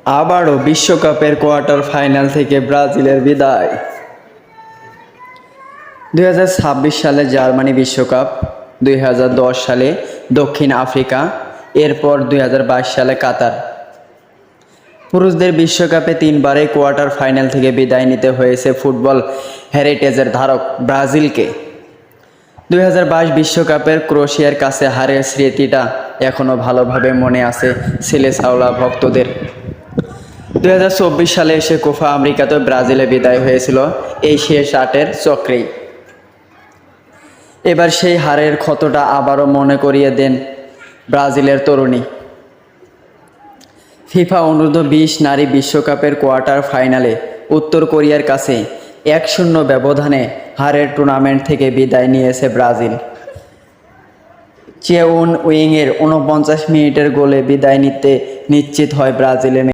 আবারও বিশ্বকাপের quarter final থেকে ব্রাজিলের বিদায়। 2026 সালে জার্মানি বিশ্বকাপ, 2010 সালে দক্ষিণ আফ্রিকা, এরপর 2022 সালে কাতার। পুরুষদের বিশ্বকাপে তিনবারই কোয়ার্টার ফাইনাল থেকে বিদায় নিতে হয়েছে ফুটবল হেরিটেজের ধারক ব্রাজিলকে। 2022 বিশ্বকাপের ক্রোয়েশিয়ার কাছে হারের স্মৃতিটা এখনও ভালোভাবে মনে আছে সিলেসাওলা ভক্তদের। 2024 সালে এসে কোপা আমেরিকাতে ব্রাজিলে বিদায় হয়েছিল এই শেষ 8-এর চক্রেই। এবার সেই হারের ক্ষতটা আবারও মনে করিয়ে দেন ব্রাজিলের তরুণী। ফিফা অনূর্ধ্ব-20 নারী বিশ্বকাপের কোয়ার্টার ফাইনালে উত্তর কোরিয়ার কাছে 1-0 ব্যবধানে হারের টুর্নামেন্ট থেকে বিদায় নিয়েছে ব্রাজিল। চেউন উইংয়ের 49 মিনিটের গোলে বিদায় নিতে নিশ্চিত হয় ব্রাজিলের